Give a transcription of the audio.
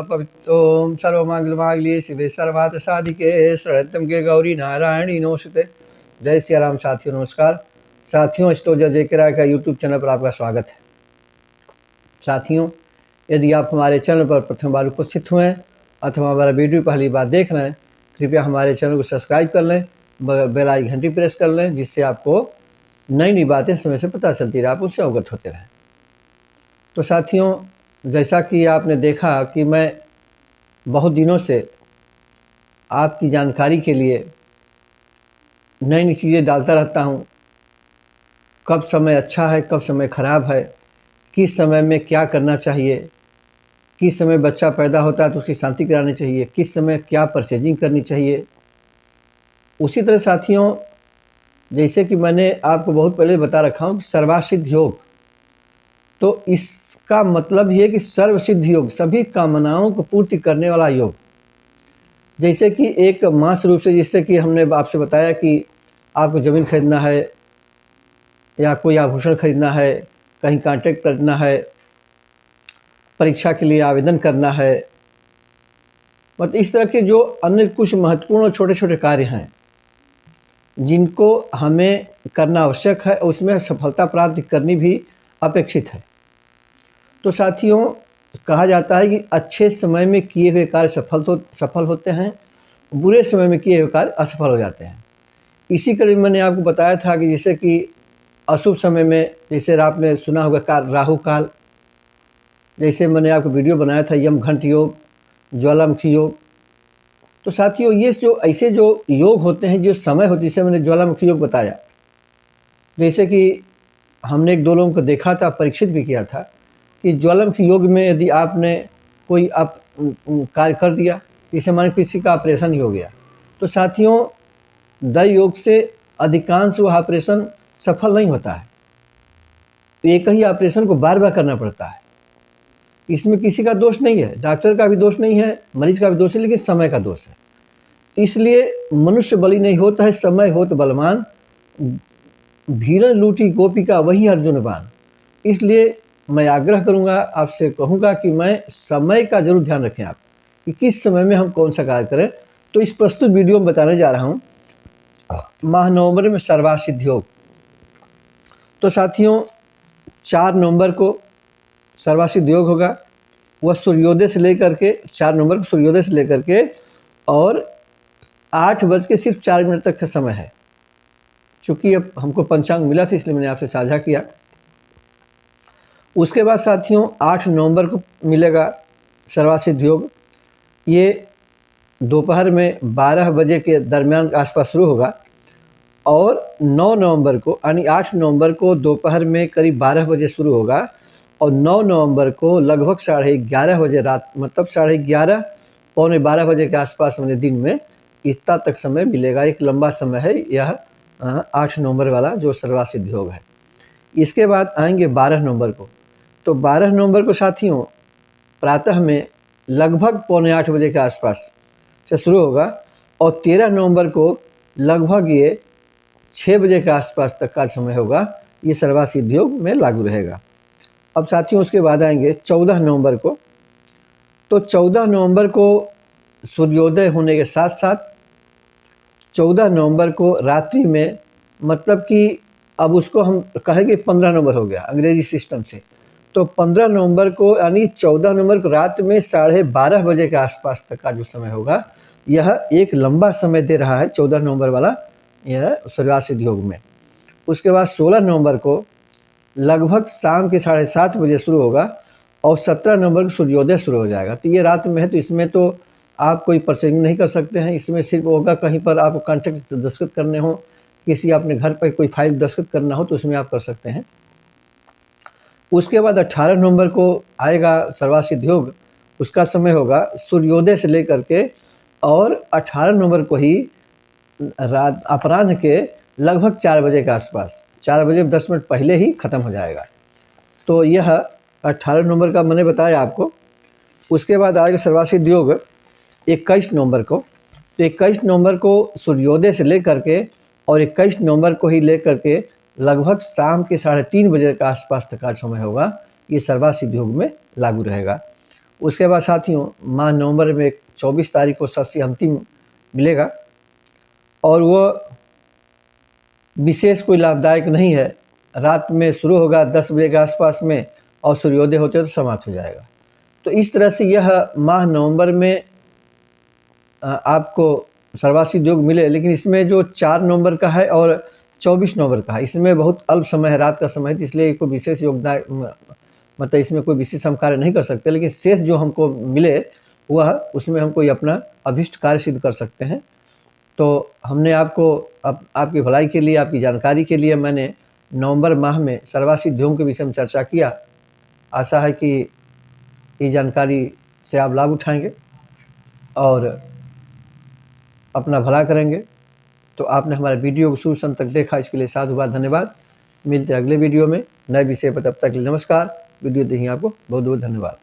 पवित्रों सर्वमंगलमांगल्ये शिवे सर्वार्थ साधिके शरण्यं के गौरी नारायणी नमोस्तुते। जय सिया राम साथियों, नमस्कार साथियों। एस्ट्रोलॉजर जे के राय का यूट्यूब चैनल पर आपका स्वागत है। साथियों, यदि आप हमारे चैनल पर प्रथम बार उपस्थित हुए हैं अथवा हमारा वीडियो पहली बार देख रहे हैं, कृपया हमारे चैनल को सब्सक्राइब कर लें, बेल आइकन घंटी प्रेस कर लें, जिससे आपको नई नई बातें समय से पता चलती रहे, आप उससे अवगत होते रहें। तो साथियों, जैसा कि आपने देखा कि मैं बहुत दिनों से आपकी जानकारी के लिए नई नई चीज़ें डालता रहता हूँ। कब समय अच्छा है, कब समय ख़राब है, किस समय में क्या करना चाहिए, किस समय बच्चा पैदा होता है तो उसकी शांति करानी चाहिए, किस समय क्या परचेजिंग करनी चाहिए। उसी तरह साथियों, जैसे कि मैंने आपको बहुत पहले बता रखा हूँ कि सर्वासिद्ध योग, तो इसका मतलब ये है कि सर्वसिद्ध योग, सभी कामनाओं को पूर्ति करने वाला योग। जैसे कि एक मास रूप से, जिससे कि हमने आपसे बताया कि आपको ज़मीन खरीदना है या कोई आभूषण खरीदना है, कहीं कॉन्टैक्ट करना है, परीक्षा के लिए आवेदन करना है, मतलब इस तरह के जो अन्य कुछ महत्वपूर्ण और छोटे छोटे कार्य हैं जिनको हमें करना आवश्यक है, उसमें सफलता प्राप्त करनी भी अपेक्षित है। तो साथियों, कहा जाता है कि अच्छे समय में किए हुए कार्य सफल होते हैं, बुरे समय में किए हुए कार्य असफल हो जाते हैं। इसी कड़ी में मैंने आपको बताया था कि जैसे कि अशुभ समय में, जैसे आपने सुना होगा राहु काल, जैसे मैंने आपको वीडियो बनाया था यमघंट योग, ज्वालामुखी योग। तो साथियों, ये जो ऐसे जो योग होते हैं, जो समय होते हैं, जिसे मैंने ज्वालामुखी योग बताया, जैसे कि हमने एक दो लोगों को देखा था, परीक्षित भी किया था कि ज्वालामुखी योग में यदि आपने कोई आप कार्य कर दिया, जैसे मान किसी का ऑपरेशन ही हो गया, तो साथियों दय योग से अधिकांश वह ऑपरेशन सफल नहीं होता है। एक ही ऑपरेशन को बार बार करना पड़ता है। इसमें किसी का दोष नहीं है, डॉक्टर का भी दोष नहीं है, मरीज का भी दोष है, लेकिन समय का दोष है। इसलिए मनुष्य बलि नहीं होता है, समय होत बलवान, भीरण लूटी गोपिका वही अर्जुन बान। इसलिए मैं आग्रह करूंगा, आपसे कहूंगा कि मैं समय का जरूर ध्यान रखें आप, कि किस समय में हम कौन सा कार्य करें। तो इस प्रस्तुत वीडियो में बताने जा रहा हूं माह नवंबर में सर्वासिद्ध योग। तो साथियों, 4 नवंबर को सर्वासिद्ध योग होगा। वह सूर्योदय से लेकर के 4 नवंबर को सूर्योदय से लेकर के और 8:04 तक का समय है। चूँकि अब हमको पंचांग मिला था, इसलिए मैंने आपसे साझा किया। उसके बाद साथियों 8 नवंबर को मिलेगा सर्वासिद्ध योग। ये दोपहर में 12 बजे के दरमियान आसपास शुरू होगा और 9 नवंबर को, यानी 8 नवंबर को दोपहर में करीब 12 बजे शुरू होगा और 9 नवंबर को लगभग 11:30 बजे रात, मतलब 11:30 पौने 12 बजे के आसपास मैंने दिन में इतना तक समय मिलेगा। एक लंबा समय है यह 8 नवंबर वाला जो सर्वासिद्ध योग है। इसके बाद आएंगे 12 नवंबर को। तो 12 नवंबर को साथियों प्रातः में लगभग पौने 8 बजे के आसपास से शुरू होगा और 13 नवंबर को लगभग ये 6 बजे के आसपास तक का समय होगा। ये सर्वासिद्ध योग में लागू रहेगा। अब साथियों उसके बाद आएंगे 14 नवंबर को। तो 14 नवंबर को सूर्योदय होने के साथ साथ 14 नवंबर को रात्रि में, मतलब कि अब उसको हम कहेंगे 15 नवंबर हो गया अंग्रेजी सिस्टम से, तो 15 नवंबर को यानी 14 नवंबर को रात में 12:30 बजे के आसपास तक का जो समय होगा, यह एक लंबा समय दे रहा है 14 नवंबर वाला यह सर्वासिद्ध योग में। उसके बाद 16 नवंबर को लगभग शाम के 7:30 बजे शुरू होगा और 17 नवंबर को सूर्योदय शुरू हो जाएगा। तो ये रात में है, तो इसमें तो आप कोई परचेजिंग नहीं कर सकते हैं। इसमें सिर्फ होगा कहीं पर आपको कॉन्ट्रैक्ट दस्तखत करने हो, किसी अपने घर पर कोई फाइल दस्तखत करना हो, तो उसमें आप कर सकते हैं। उसके बाद 18 नवंबर को आएगा सर्वासिद्ध योग। उसका समय होगा सूर्योदय से लेकर के और 18 नवंबर को ही रात अपराह्न के लगभग 4 बजे के आसपास, 4 बजे 10 मिनट पहले ही ख़त्म हो जाएगा। तो यह 18 नवंबर का मैंने बताया आपको। उसके बाद आएगा सर्वासिद्ध योग 21 नवंबर को। तो 21 नवंबर को सूर्योदय से लेकर के और 21 नवंबर को ही लेकर के लगभग शाम के 3:30 बजे के आसपास तक का समय होगा। ये सर्वासिद्ध योग में लागू रहेगा। उसके बाद साथियों माह नवंबर में 24 तारीख को सबसे अंतिम मिलेगा और वो विशेष कोई लाभदायक नहीं है। रात में शुरू होगा 10 बजे के आसपास में और सूर्योदय होते तो समाप्त हो जाएगा। तो इस तरह से यह माह नवंबर में आपको सर्वासित योग मिले, लेकिन इसमें जो 4 नवंबर का है और 24 नवंबर का है, इसमें बहुत अल्प समय है, रात का समय है, इसलिए कोई विशेष योगदान मतलब इसमें कोई विशेष हम कार्य नहीं कर सकते। लेकिन शेष जो हमको मिले वह उसमें हम कोई अपना अभिष्ट कार्य सिद्ध कर सकते हैं। तो हमने आपको आपकी भलाई के लिए, आपकी जानकारी के लिए मैंने नवंबर माह में सर्वासित योगों के विषय में चर्चा किया। आशा है कि ये जानकारी से आप लाभ उठाएंगे और अपना भला करेंगे। तो आपने हमारे वीडियो को शुरू से अंत तक देखा, इसके लिए साधुवाद, धन्यवाद। मिलते हैं अगले वीडियो में नए विषय पर, तब तक के लिए नमस्कार। वीडियो देखिए, आपको बहुत बहुत धन्यवाद।